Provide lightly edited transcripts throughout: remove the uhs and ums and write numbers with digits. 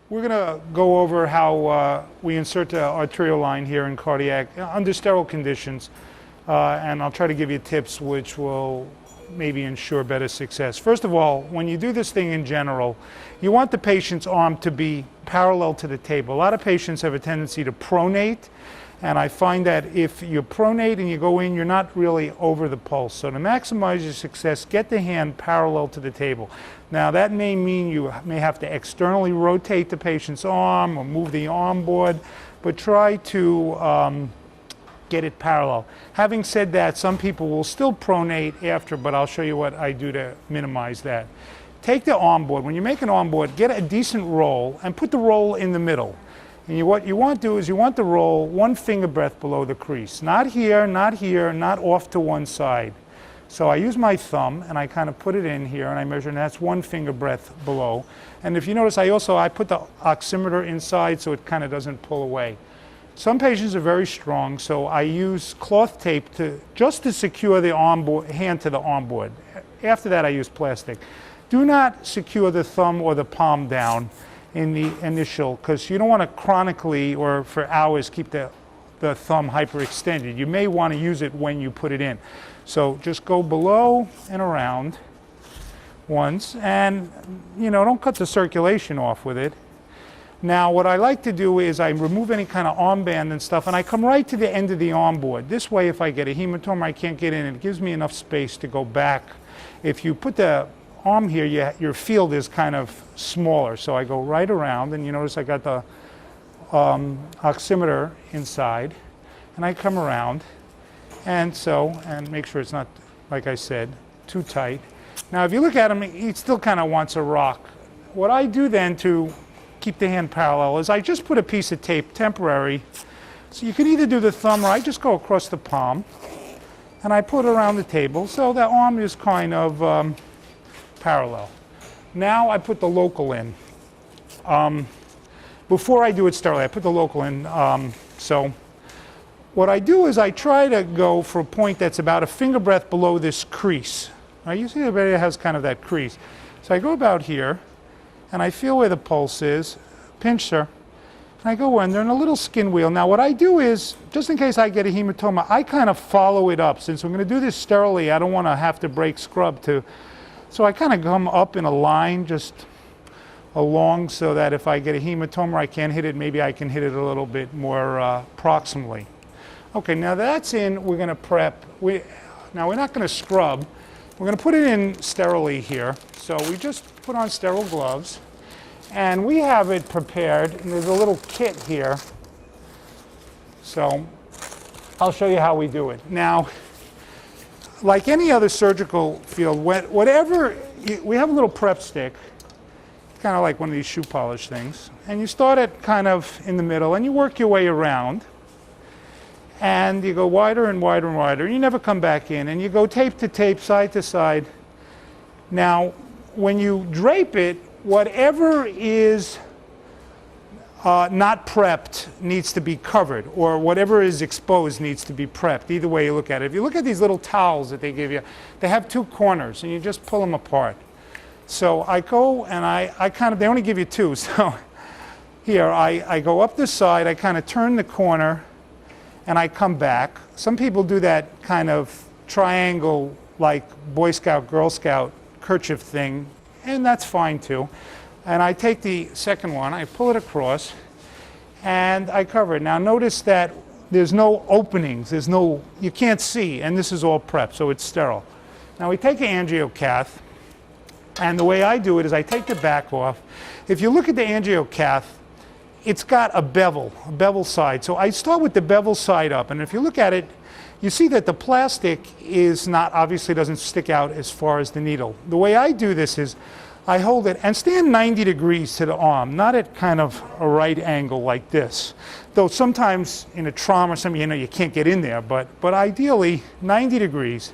We're going to go over how we insert the arterial line here in cardiac under sterile conditions, and I'll try to give you tips which will maybe ensure better success. First of all, when you do this thing in general, you want the patient's arm to be parallel to the table. A lot of patients have a tendency to pronate, and I find that if you pronate and you go in, you're not really over the pulse. So to maximize your success, get the hand parallel to the table. Now that may mean you may have to externally rotate the patient's arm or move the arm board, but try to get it parallel. Having said that, some people will still pronate after, but I'll show you what I do to minimize that. Take the arm board. When you make an arm board, get a decent roll and put the roll in the middle. And what you want to do is you want the roll 1 finger breadth below the crease. Not here, not here, not off to one side. So I use my thumb and I kind of put it in here and I measure, and that's 1 finger breadth below. And if you notice, I put the oximeter inside so it kind of doesn't pull away. Some patients are very strong, so I use cloth tape just to secure the hand to the arm board. After that, I use plastic. Do not secure the thumb or the palm down in the initial, because you don't want to chronically or for hours keep the thumb hyperextended. You may want to use it when you put it in. So just go below and around once, and don't cut the circulation off with it. Now what I like to do is I remove any kind of armband and stuff, and I come right to the end of the arm board. This way, if I get a hematoma, I can't get in, and it gives me enough space to go back. If you put the arm here, your field is kind of smaller. So I go right around, and you notice I got the oximeter inside, and I come around, and make sure it's not, like I said, too tight. Now if you look at him, he still kind of wants a rock. What I do then to keep the hand parallel is I just put a piece of tape, temporary, so you can either do the thumb or I just go across the palm, and I put it around the table, so the arm is kind of parallel. Now I put the local in. Before I do it sterilely, I put the local in. So what I do is I try to go for a point that's about a finger breadth below this crease. Now you see everybody has kind of that crease. So I go about here, and I feel where the pulse is, pinch her, and I go under, and a little skin wheel. Now what I do is, just in case I get a hematoma, I kind of follow it up. Since I'm going to do this sterilely, I don't want to have to break scrub to. So I kind of come up in a line, just along, so that if I get a hematoma, I can't hit it. Maybe I can hit it a little bit more proximally. Okay, now that's in. We're going to prep. Now we're not going to scrub. We're going to put it in sterilely here. So we just put on sterile gloves, and we have it prepared. And there's a little kit here. So I'll show you how we do it. Now, like any other surgical field, we have a little prep stick, kind of like one of these shoe polish things, and you start it kind of in the middle, and you work your way around, and you go wider and wider and wider, and you never come back in, and you go tape to tape, side to side. Now, when you drape it, whatever is not prepped needs to be covered, or whatever is exposed needs to be prepped. Either way you look at it. If you look at these little towels that they give you, they have 2 corners, and you just pull them apart. So I go and they only give you 2. So here I go up this side, I kind of turn the corner, and I come back. Some people do that kind of triangle, like Boy Scout, Girl Scout kerchief thing, and that's fine too. And I take the second one, I pull it across, and I cover it. Now notice that there's no openings, you can't see, and this is all prepped, so it's sterile. Now we take an angiocath, and the way I do it is I take the back off. If you look at the angiocath, it's got a bevel side. So I start with the bevel side up, and if you look at it, you see that the plastic obviously doesn't stick out as far as the needle. The way I do this is I hold it and stand 90 degrees to the arm, not at kind of a right angle like this. Though sometimes in a trauma or something, you can't get in there, but ideally 90 degrees.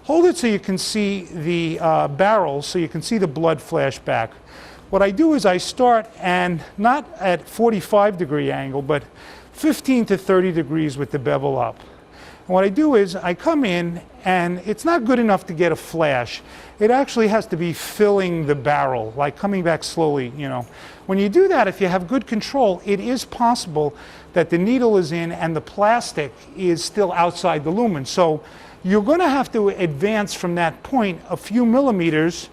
Hold it so you can see the barrel, so you can see the blood flash back. What I do is I start, and not at 45-degree angle, but 15 to 30 degrees with the bevel up. what I do is I come in, and it's not good enough to get a flash. It actually has to be filling the barrel, like coming back slowly, you know. When you do that, if you have good control, it is possible that the needle is in and the plastic is still outside the lumen. So you're going to have to advance from that point a few millimeters,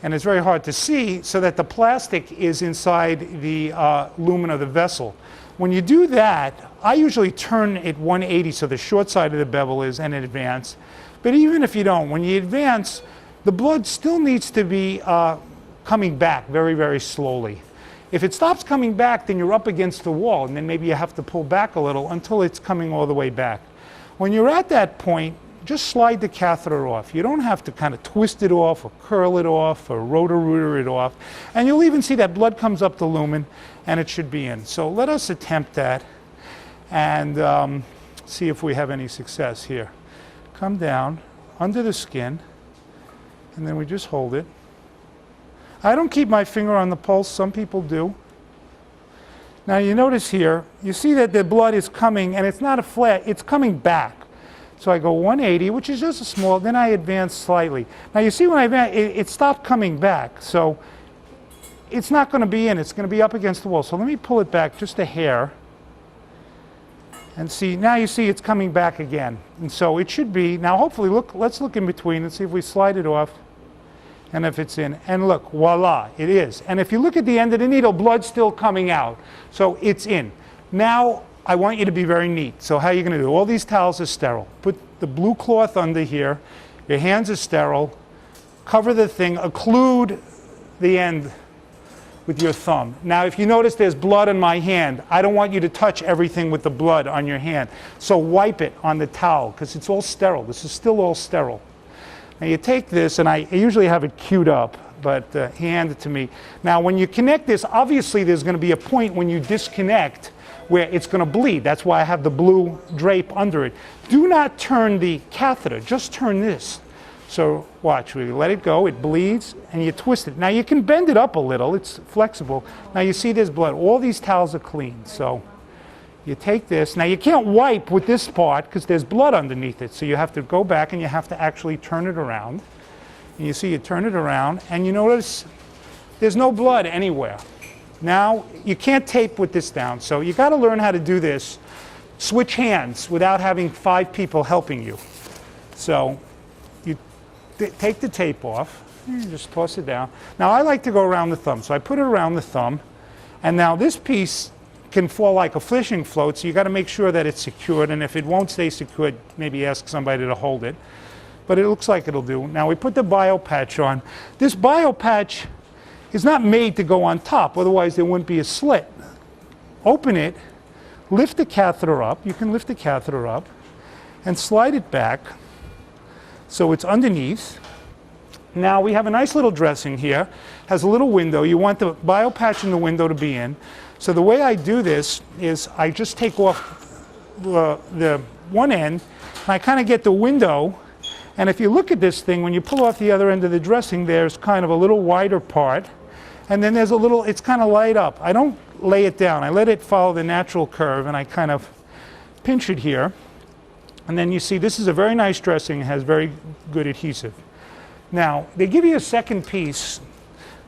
and it's very hard to see, so that the plastic is inside the lumen of the vessel. When you do that, I usually turn it 180 so the short side of the bevel is in advance. But even if you don't, when you advance, the blood still needs to be coming back very, very slowly. If it stops coming back, then you're up against the wall, and then maybe you have to pull back a little until it's coming all the way back. When you're at that point, just slide the catheter off. You don't have to kind of twist it off or curl it off or rotor-rooter it off. And you'll even see that blood comes up the lumen, and it should be in. So let us attempt that and see if we have any success here. Come down under the skin, and then we just hold it. I don't keep my finger on the pulse. Some people do. Now you notice here, you see that the blood is coming, and it's not a flat, it's coming back. So I go 180, which is just a small, then I advance slightly. Now you see when I advance, it stopped coming back. So it's not going to be in, it's going to be up against the wall. So let me pull it back just a hair. And see, now you see it's coming back again. And so it should be, now hopefully, let's look in between and see if we slide it off. And if it's in, and look, voila, it is. And if you look at the end of the needle, blood's still coming out. So it's in. Now, I want you to be very neat. So how are you going to do? All these towels are sterile. Put the blue cloth under here. Your hands are sterile. Cover the thing. Occlude the end with your thumb. Now, if you notice there's blood on my hand, I don't want you to touch everything with the blood on your hand. So wipe it on the towel, because it's all sterile. This is still all sterile. Now you take this, and I usually have it queued up, but hand it to me. Now, when you connect this, obviously there's going to be a point when you disconnect where it's going to bleed. That's why I have the blue drape under it. Do not turn the catheter, just turn this. So watch, we let it go, it bleeds, and you twist it. Now you can bend it up a little, it's flexible. Now you see there's blood. All these towels are clean. So you take this. Now you can't wipe with this part because there's blood underneath it. So you have to go back and you have to actually turn it around. And you see you turn it around, and you notice there's no blood anywhere. Now, you can't tape with this down, so you got to learn how to do this. Switch hands without having 5 people helping you. So you take the tape off, you just toss it down. Now, I like to go around the thumb, so I put it around the thumb, and now this piece can fall like a fishing float, so you got to make sure that it's secured, and if it won't stay secured, maybe ask somebody to hold it. But it looks like it'll do. Now, we put the bio patch on. This bio patch is not made to go on top, otherwise there wouldn't be a slit. Open it, lift the catheter up, you can lift the catheter up, and slide it back so it's underneath. Now we have a nice little dressing here, has a little window. You want the bio patch in the window to be in. So the way I do this is I just take off the one end, and I kind of get the window. And if you look at this thing, when you pull off the other end of the dressing, there's kind of a little wider part. And then there's a little, it's kind of light up. I don't lay it down. I let it follow the natural curve, and I kind of pinch it here. And then you see this is a very nice dressing. It has very good adhesive. Now, they give you a second piece.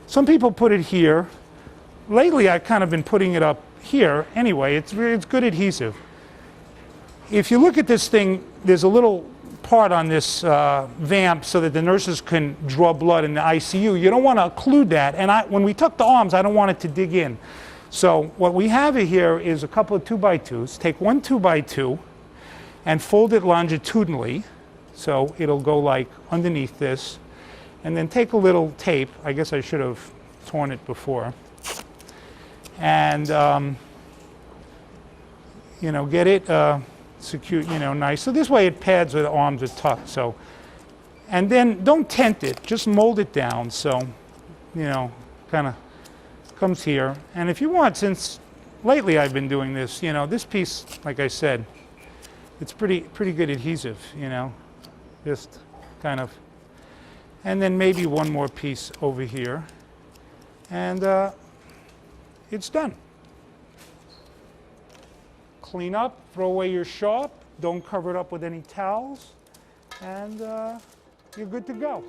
Some people put it here. Lately, I've kind of been putting it up here. Anyway, it's good adhesive. If you look at this thing, there's a little part on this vamp so that the nurses can draw blood in the ICU. You don't want to occlude that. And when we tuck the arms, I don't want it to dig in. So what we have here is a couple of 2x2s. Take one 2x2 and fold it longitudinally. So it'll go like underneath this. And then take a little tape. I guess I should have torn it before. And, you know, get it secure, you know, nice. So this way it pads where the arms are tucked. So, and then don't tent it, just mold it down. So, you know, kind of comes here. And if you want, since lately I've been doing this, you know, this piece, like I said, it's pretty good adhesive, you know, just kind of. And then maybe one more piece over here. And it's done. Clean up, throw away your sharp, Don't cover it up with any towels, and you're good to go.